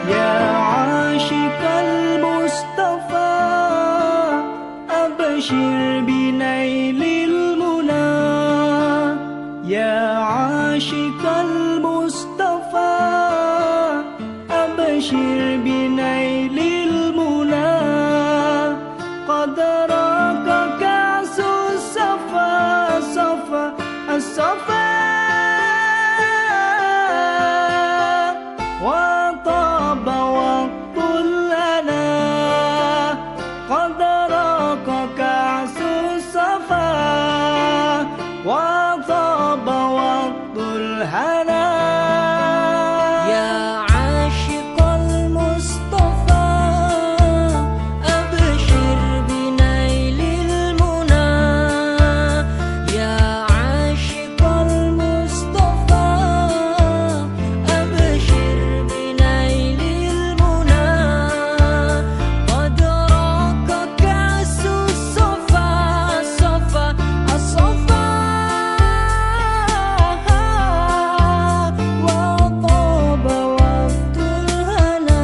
يا عاشق المصطفى أبشر بنيل المنى يا عاشق المصطفى أبشر بنيل المنى قد راك كأس الصفا صفا الصفا وطاب وقت لنا قد راك كأس الصفا وطاب وقت الهنا يا عاشق المصطفى أبشر بنيل المنى يا عاشق المصطفى أبشر بنيل المنى قد راك كأس الصفا صفا الصفا وطاب وقت الهنا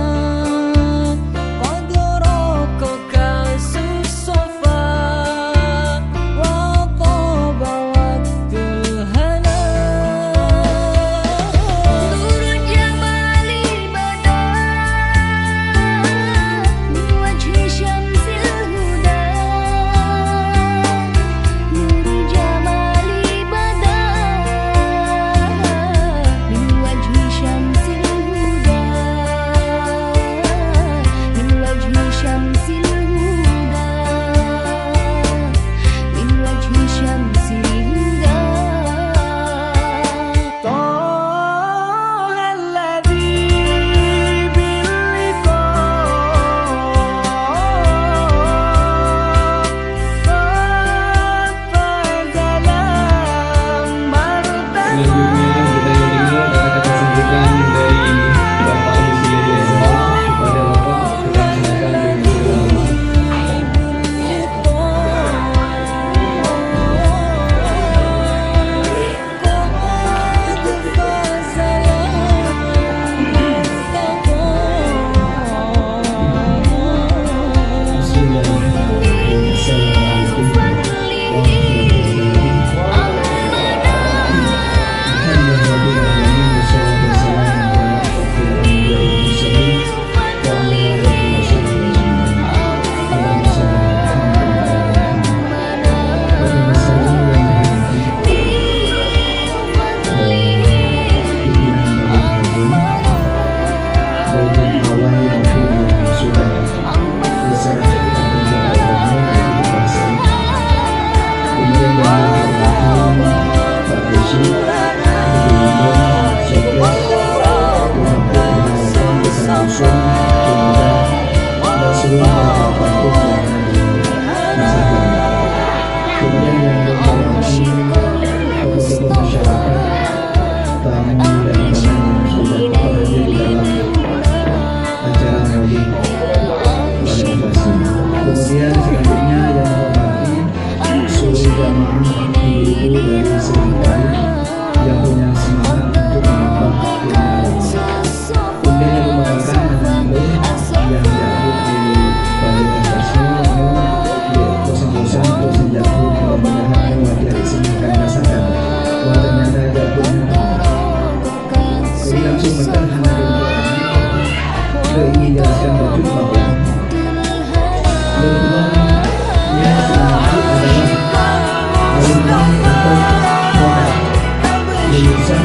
قد راك كأس الصفا وطاب وقت الهنا نور الجمال بدا من وجه شمس الهدى نور الجمال بدا من وجه شمس الهدى من وجه شمس الهدى من وجه شمس الهدى طه الذي باللقاء قد فاز لما Selanjutnya kita yang dengar kata-kata sambutan dari Bapak Musliadi SMA kepada Bapak kita silakan dengan Bismillahirrahmanirrahim. Assalamualaikum Kemudian selanjutnya yang menghormati seluruh jamaah ibu-ibu dari sekitar yang punya semangat untuk menambah ilmu. Kemudian yang membanggakan anak-anak yang jatuh di balik atasnya bosan-bosan terus jatuh mudah-mudahan wajah di sini akan merasakan bahwa ternyata jatuhnya jadi langsung bertahan dari kita ingin jelaskan wujud bahwa yang selanjutnya adalah produk lulusan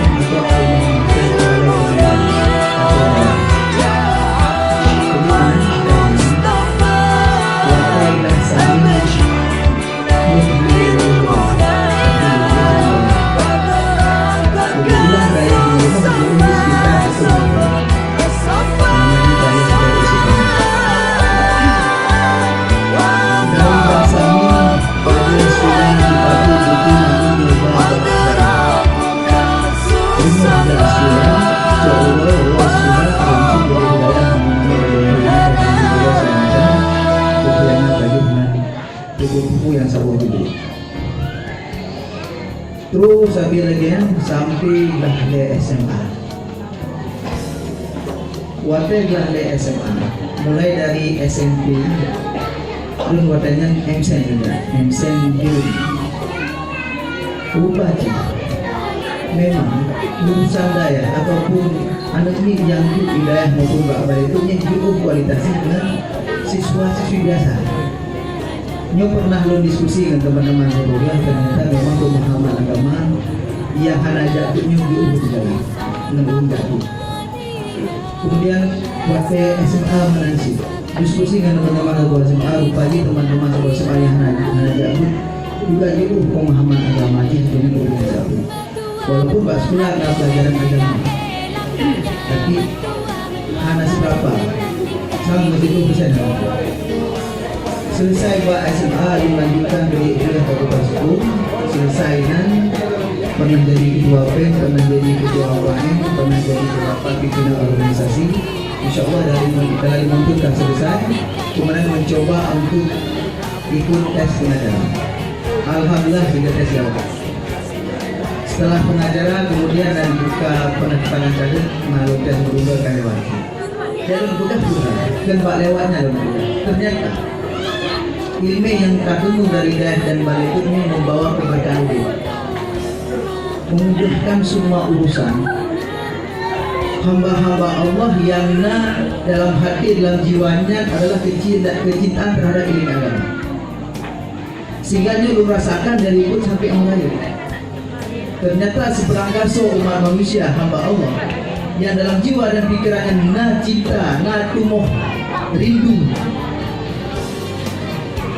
untuk buku yang saya beli. Terus saya lagi sampai dah SMA. Wate gelande SMA, mulai dari SMP, belum watanya MSen juga, MSen Biru. Ubaji, memang lulusan daya ataupun anak ini yang di wilayah maupun bakal itu yang cukup kualitasnya dengan siswa-siswi biasa. Nyo pernah lo diskusi dengan teman-teman sekolah, ternyata memang pemahaman agama yang hanya jatuhnya diubah sekali, menurut jatuh. Kemudian waktu SMA menansi diskusi dengan teman-teman sekolah SMA, rupanya teman-teman sekolah SMA yang hanya jatuh juga jauh pemahaman agama yang sebenarnya jauh. Walaupun Pak sekolah ada pelajaran agama, tapi hanya seberapa, sama 70%. Selesai Pak SMA dilanjutkan dari kuliah fakultas hukum, selesai dan pernah jadi ketua PEN, pernah jadi ketua OAM, pernah jadi beberapa pimpinan organisasi. Insya Allah dari menentukan selesai, kemudian mencoba untuk ikut tes pengajaran. Alhamdulillah sudah tes lewat. Setelah pengajaran kemudian dan buka penetapan cadet malu tes berubah kan lewat. Jalur bukan dan pak lewatnya ternyata ilmu yang tertemu dari daerah dan balik itu membawa keberkahan hidup, memudahkan semua urusan hamba-hamba Allah yang dalam hati, dalam jiwanya adalah kecintaan terhadap ilmu agama, sehingga lu rasakan dari ikut sampai orang lain. Ternyata seberangkaso umat manusia hamba Allah yang dalam jiwa dan pikirannya cinta, tumuh rindu,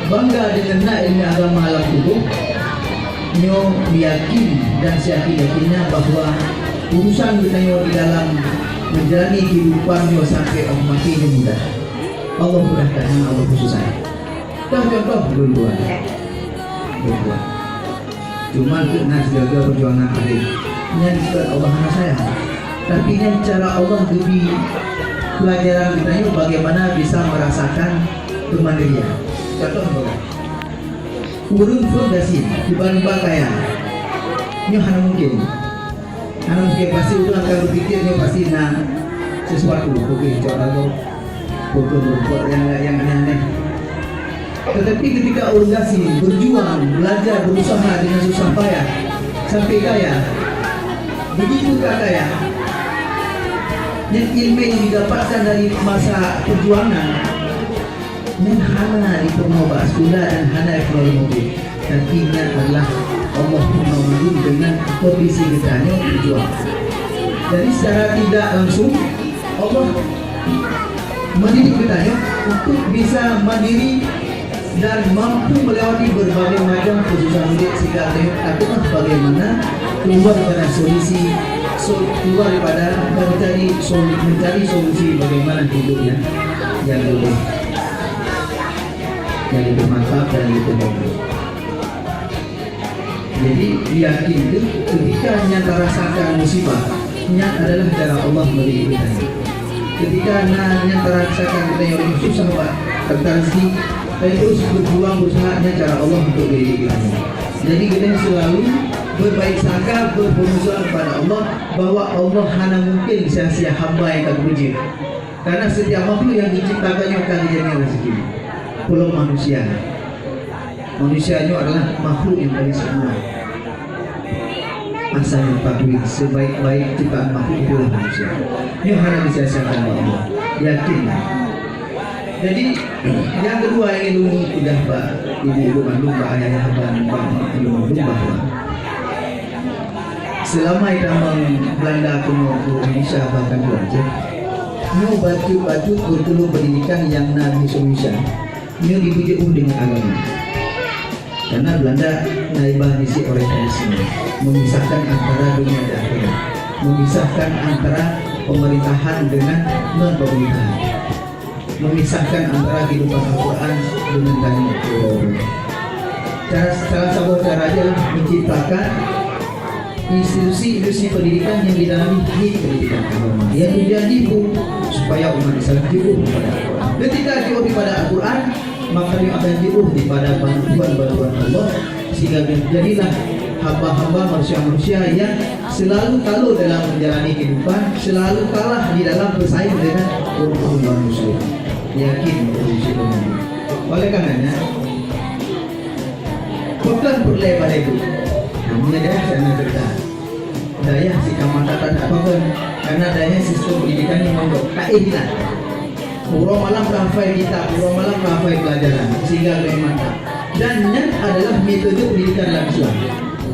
bangga dengan ilmu agama alam tubuh, nyo yakin dan yakinnya bahwa urusan kita di dalam menjalani kehidupan nyo sampai mati ini mudah. Allah mudahkan, Allah khususnya. Contoh dua. Cuma kita sebagai perjuangan akhir, yang bukan Allah hanya saya, tapi yang cara Allah lebih pelajaran kita nyo bagaimana bisa merasakan kemandirian. Contoh urun fondasi di Bandung kaya ini hanya mungkin pasti udah akan berpikir ini pasti sesuatu oke contoh pokok yang aneh-aneh. Tetapi ketika organisasi berjuang, belajar, berusaha dengan susah payah sampai kaya, begitu kaya, yang ilmu yang didapatkan dari masa perjuangan yang hana di pengobat sekolah dan hana ekonomi, nantinya adalah Allah menolong dengan kondisi kita yang berjuang. Jadi secara tidak langsung Allah mendidik kita untuk bisa mandiri dan mampu melewati berbagai macam kesusahan hidup, sehingga kita bagaimana keluar daripada solusi, keluar daripada mencari solusi bagaimana hidupnya yang lebih bermanfaat dan lebih baik. Jadi yakin itu ketika nyata rasakan musibah, nyata adalah cara Allah mendidik kita. Ketika nyata rasakan kita yang lebih susah Pak, tertansi, dan terus berjuang usahanya cara Allah untuk mendidik kita. Jadi kita selalu berbaik sangka, berpengusaha kepada Allah bahwa Allah hanya mungkin sia-sia hamba yang akan puji. Karena setiap makhluk yang diciptakannya akan dijadikan rezeki. Pulau manusianya adalah makhluk yang paling sempurna. Asalnya patuhi sebaik-baik ciptaan makhluk itulah manusia. Ini hanya disia-siakan Allah. Yakin. Jadi yang kedua yang ilmu sudah Pak Ibu Bandung, Pak Ayah dan Pak Ibu Bandung bahwa selama kita Belanda ke Indonesia bahkan di Aceh, ini baju kurikulum pendidikan yang Indonesia ini dipuji dengan agama. Karena Belanda naibah misi orientalisme, memisahkan antara dunia dan akhirat, memisahkan antara pemerintahan dengan non pemerintahan, memisahkan antara kehidupan Al-Quran dengan kalimat Allah. Salah satu cara adalah menciptakan institusi pendidikan yang didalami di pendidikan agama yang menjadi supaya umat Islam jauh kepada Al-Quran. Ketika jauh kepada Al-Quran, maka dia akan jauh kepada bantuan Allah, sehingga jadilah hamba-hamba manusia-manusia yang selalu kalau dalam menjalani kehidupan selalu kalah di dalam bersaing dengan orang manusia. Yakin betul. Oleh karenanya, bukan perlu pada itu. Namanya dia sana kerja. Daya si kamar tak apa-apa karena daya sistem pendidikan yang mondok tak enak. Urang malam kahafai kita, urang malam kahafai pelajaran sehingga memang tak. Dan yang adalah metode pendidikan dalam Islam.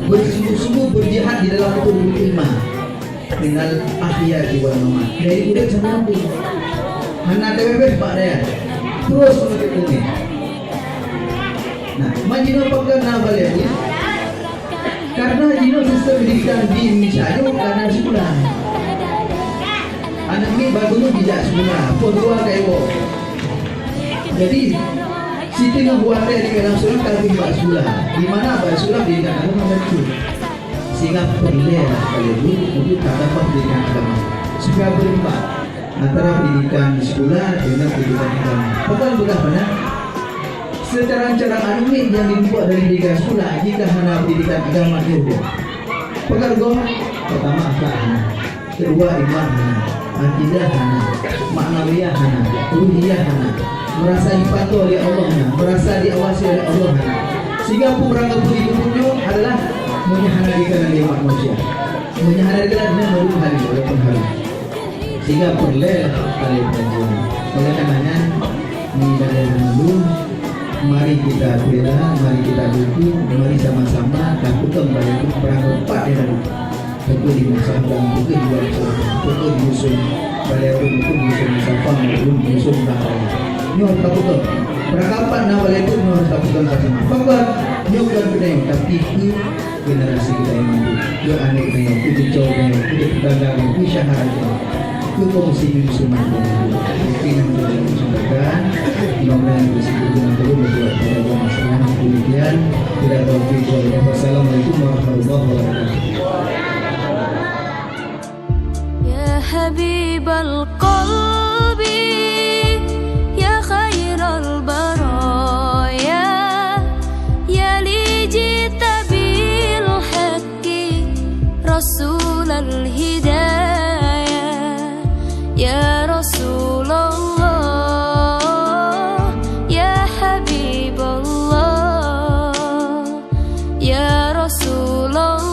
Bersungguh-sungguh berjihad di dalam tubuh ilmu dengan akhir jiwa mamat. Dari budak sampai mampu. Hana TPP pak daya terus menuntut ilmu. Nah, majino pakai nama lagi. Karena jino sistem pendidikan di Indonesia itu karena sekolah. Anak ini bagunya tidak sekolah, pondok kayak jadi Siti ngebuatnya di dalam surat kalau tidak sekolah. Di mana bahasa sekolah di dalam agama itu sehingga perlu kalau itu tak dapat pendidikan agama. Supaya berimbang antara pendidikan di sekolah dengan pendidikan agama. Bukan bagaimana secara anuin yang dibuat dari pendidikan sekolah jika hanya pendidikan agama itu. Pekerja pertama akhlak, kedua iman, akidah, maknawiyah, ruhiyah, merasa dipantau oleh Allah, merasa diawasi oleh Allah. Sehingga pemerangan hidupnya adalah menyahanadikan nikmat manusia, menyahanadikan dengan melalui hari walaupun hari. Sehingga perlu kali penjual. Oleh karenanya ini dari dulu. Mari kita bela, mari kita dukung, mari sama-sama lakukan banyak perang empat yang ada. Tentu di Musabang, tentu di Wajah, tentu di Musuh, pada itu Musuh Musabang, maupun Musuh Nakal. Ini harus lakukan. Perangkapan nawal itu harus lakukan sama. Bahkan ini bukan berdaya, tapi itu generasi kita yang mampu. Itu anak kita yang itu jauhnya, itu pedagang, itu syaharnya. Itu komisi Musliman mungkin yang menjadi kesempatan mudah-mudahan bersih dengan terus membuat pada masalah kemudian tidak taufik walhidayah. Wassalamualaikum warahmatullahi wabarakatuh. Ya Habibal Qalbi, ya Khairal Baraya, ya lijita bil haqqi Rasulal Hidayah. Ya Rasulullah, ya Habiballah, ya Rasulullah,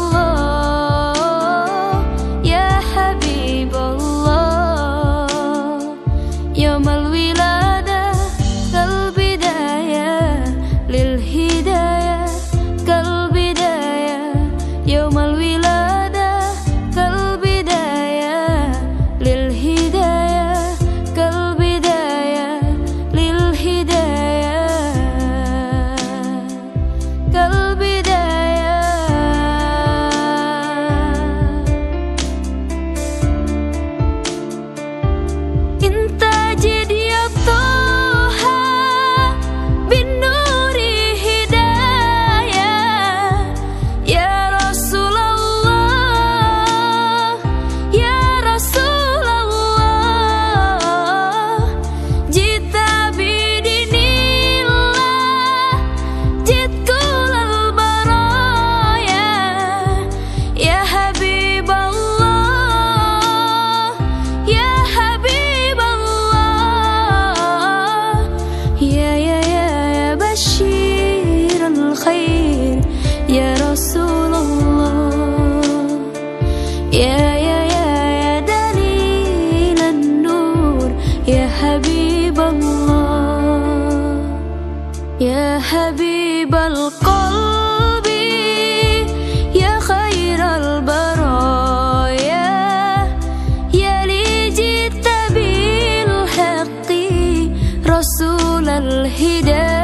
ya Habiballah. Yaumal wiladah kal bidayah lil hidayah kal bidayah. Yaumal wiladah kal bidayah lil hidayah kal bidayah lil hidayah kal bidayah. Inta jadi Toha bin nuri hidayah. Ya Rasulullah, ya Rasulullah, jita bidinillah jitkulal baraya. Ya Habiballah, ya Habiballah, ya Bashiral Khair, ya Rasulullah, ya Dalilan Nur, ya Habiballah, ya Habibal Qalbi, ya Khairal Baraya, ya lijita bil haqqi Rasulal Hidayah.